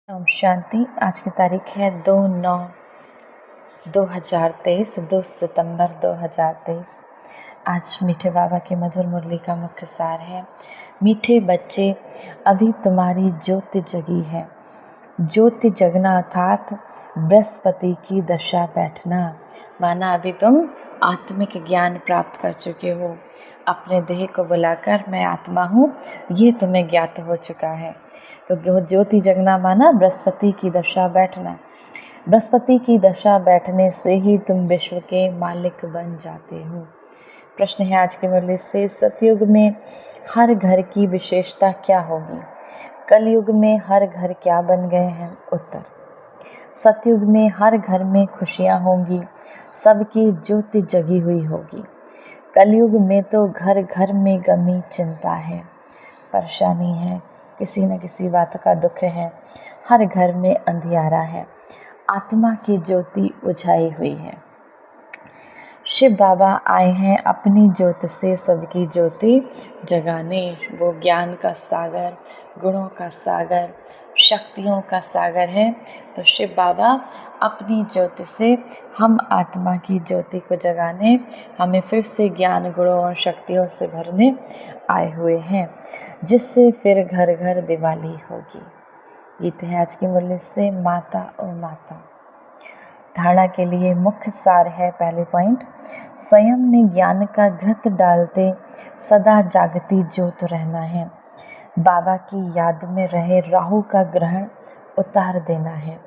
ओम शांति। आज की तारीख है 2/9/2023, 2 सितंबर 2023। आज मीठे बाबा की मधुर मुरली का मुख्य सार है। मीठे बच्चे, अभी तुम्हारी ज्योति जगी है। ज्योति जगना अर्थात बृहस्पति की दशा बैठना, माना अभी तुम आत्मिक ज्ञान प्राप्त कर चुके हो। अपने देह को बुलाकर मैं आत्मा हूँ, ये तुम्हें ज्ञात हो चुका है। तो ज्योति जगना माना बृहस्पति की दशा बैठना। बृहस्पति की दशा बैठने से ही तुम विश्व के मालिक बन जाते हो। प्रश्न है आज की मुरली से, सतयुग में हर घर की विशेषता क्या होगी? कलयुग में हर घर क्या बन गए हैं? उत्तर, सतयुग में हर घर में खुशियाँ होंगी, सबकी ज्योति जगी हुई होगी। कलयुग में तो घर घर में गमी, चिंता है, परेशानी है, किसी न किसी बात का दुख है, हर घर में अंधियारा है, आत्मा की ज्योति बुझाई हुई है। शिव बाबा आए हैं अपनी ज्योति से सबकी ज्योति जगाने। वो ज्ञान का सागर, गुणों का सागर, शक्तियों का सागर है। तो शिव बाबा अपनी ज्योति से हम आत्मा की ज्योति को जगाने, हमें फिर से ज्ञान, गुणों और शक्तियों से भरने आए हुए हैं, जिससे फिर घर घर दिवाली होगी। गीत है आज की मुरली से, माता ओ माता। धारणा के लिए मुख्य सार है, पहले पॉइंट, स्वयं में ज्ञान का घृत डालते सदा जागती ज्योत रहना है। बाबा की याद में रहे राहु का ग्रहण उतार देना है।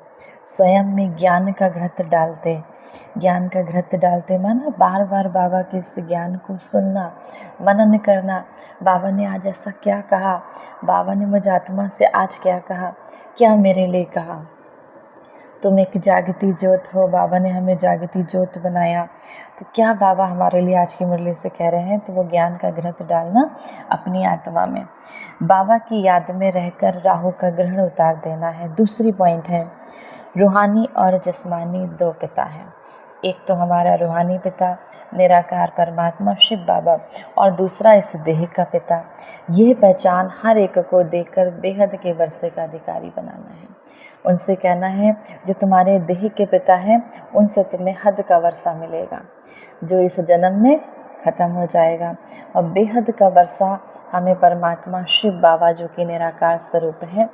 स्वयं में ज्ञान का घृत डालते, ज्ञान का घृत डालते माना बार बार बाबा के इस ज्ञान को सुनना, मनन करना। बाबा ने आज ऐसा क्या कहा, बाबा ने मुझ आत्मा से आज क्या कहा, क्या मेरे लिए कहा। तुम एक जागती ज्योत हो, बाबा ने हमें जागती ज्योत बनाया, तो क्या बाबा हमारे लिए आज की मुरली से कह रहे हैं? तो वो ज्ञान का घृत डालना अपनी आत्मा में, बाबा की याद में रहकर राहु का ग्रहण उतार देना है। दूसरी पॉइंट है, रूहानी और जिस्मानी दो पिता हैं। एक तो हमारा रूहानी पिता निराकार परमात्मा शिव बाबा, और दूसरा इस देह का पिता। ये पहचान हर एक को देकर बेहद के वर्षे का अधिकारी बनाना है। उनसे कहना है, जो तुम्हारे देह के पिता हैं उनसे तुम्हें हद का वर्षा मिलेगा, जो इस जन्म में ख़त्म हो जाएगा। और बेहद का वर्षा हमें परमात्मा शिव बाबा, जो कि निराकार स्वरूप है,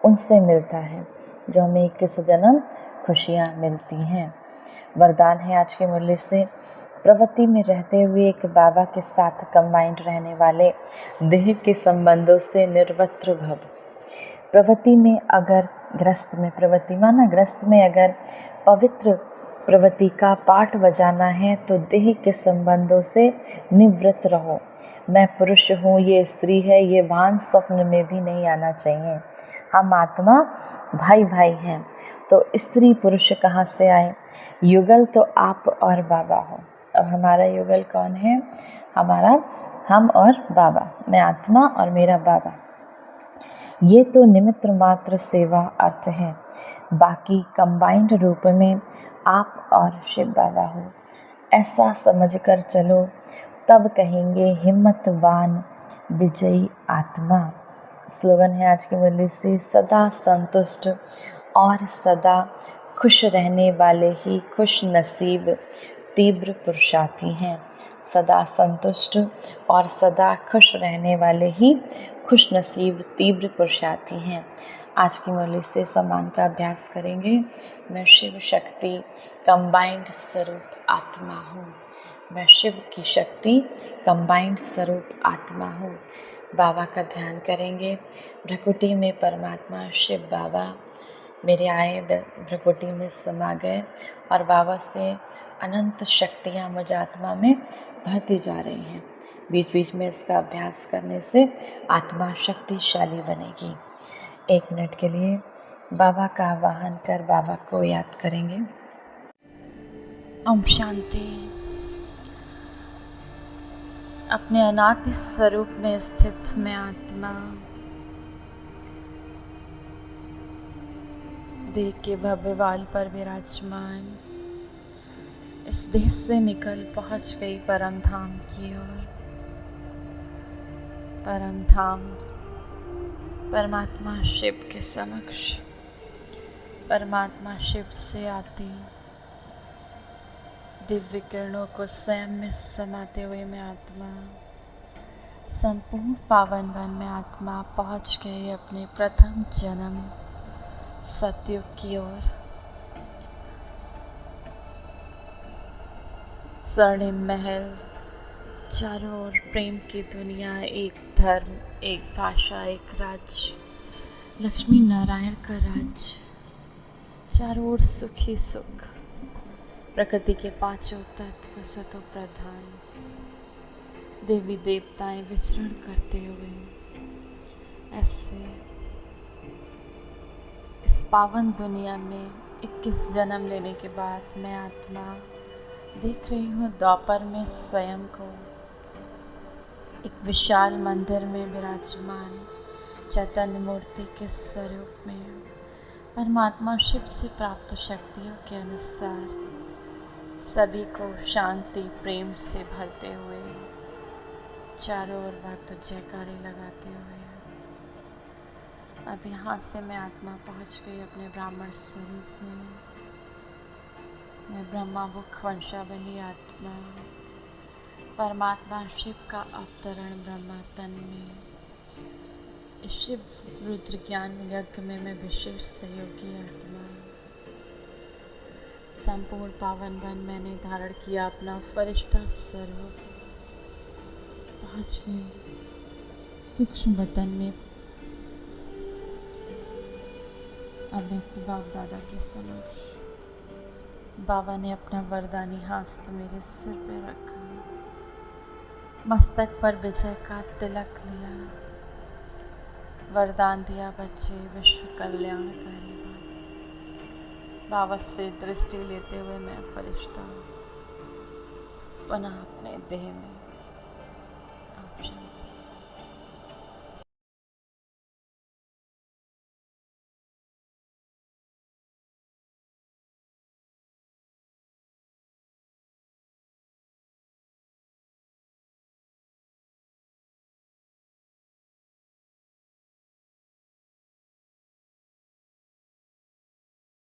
उनसे मिलता है, जो हमें 21 जन्म खुशियाँ मिलती हैं। वरदान है आज की मुरली से, प्रवृत्ति में रहते हुए एक बाबा के साथ कंबाइंड रहने वाले देह के संबंधों से निर्वस्त्र भव। प्रवृत्ति में अगर ग्रस्त में, प्रवृत्ति माना ग्रस्त में अगर पवित्र प्रवृत्ति का पाठ बजाना है तो देह के संबंधों से निवृत्त रहो। मैं पुरुष हूँ, ये स्त्री है, ये भान स्वप्न में भी नहीं आना चाहिए। हम आत्मा भाई भाई हैं, तो स्त्री पुरुष कहाँ से आए? युगल तो आप और बाबा हो। अब हमारा युगल कौन है? हमारा हम और बाबा, मैं आत्मा और मेरा बाबा। ये तो निमित्त मात्र सेवा अर्थ है, बाकी कंबाइंड रूप में आप और शिव बाबा हो, ऐसा समझकर चलो, तब कहेंगे हिम्मतवान विजयी आत्मा। स्लोगन है आज की मुरली से, सदा संतुष्ट और सदा खुश रहने वाले ही खुश नसीब तीव्र पुरुषार्थी हैं। सदा संतुष्ट और सदा खुश रहने वाले ही खुश नसीब तीव्र पुरुषार्थी हैं। आज की मुरली से सम्मान का अभ्यास करेंगे। मैं शिव शक्ति कंबाइंड स्वरूप आत्मा हूँ। मैं शिव की शक्ति कंबाइंड स्वरूप आत्मा हूँ। बाबा का ध्यान करेंगे। भ्रकुटी में परमात्मा शिव बाबा मेरे आए, भ्रकुटी में समा गए और बाबा से अनंत शक्तियाँ मुझ आत्मा में भरती जा रही हैं। बीच बीच में इसका अभ्यास करने से आत्मा शक्तिशाली बनेगी। 1 मिनट के लिए बाबा का आवाहन कर बाबा को याद करेंगे। ओम शांति। अपने अनादि स्वरूप में स्थित मैं आत्मा देह के भव्य वाल पर विराजमान इस देह से निकल पहुंच गई परम धाम की ओर। परम धाम परमात्मा शिव के समक्ष परमात्मा शिव से आती दिव्य किरणों को स्वयं में समाते हुए मैं आत्मा संपूर्ण पावन वन में आत्मा पहुंच गई अपने प्रथम जन्म सतयुग की ओर। स्वर्णिम महल, चारों ओर प्रेम की दुनिया, एक धर्म, एक भाषा, एक राज्य, लक्ष्मी नारायण का राज्य, चारों ओर सुखी सुख, प्रकृति के पांचों तत्व सतो प्रधान, देवी देवताएं विचरण करते हुए ऐसे इस पावन दुनिया में 21 जन्म लेने के बाद मैं आत्मा देख रही हूँ द्वापर में स्वयं को एक विशाल मंदिर में विराजमान चैतन्य मूर्ति के स्वरूप में परमात्मा शिव से प्राप्त शक्तियों के अनुसार सभी को शांति प्रेम से भरते हुए चारों ओर वक्त जयकारे लगाते हुए अब यहाँ से मैं आत्मा पहुँच गई अपने ब्राह्मण स्वरूप में। मैं ब्रह्मा मुख वंशावली आत्मा परमात्मा शिव का अवतरण ब्रह्मा तन में शिव रुद्र ज्ञान यज्ञ में मैं विशेष सहयोगी आत्मा संपूर्ण पावन वन मैंने धारण किया अपना फरिश्ता स्वरूप पहुँच गई सूक्ष्म वतन में अव्यक्त बाप दादा के समक्ष। बाबा ने अपना वरदानी हस्त मेरे सिर पर रखा, मस्तक पर विजय का तिलक लिया, वरदान दिया बच्चे विश्व कल्याण करेगा। बाबा से दृष्टि लेते हुए मैं फरिश्ता पुनः अपने देह में आप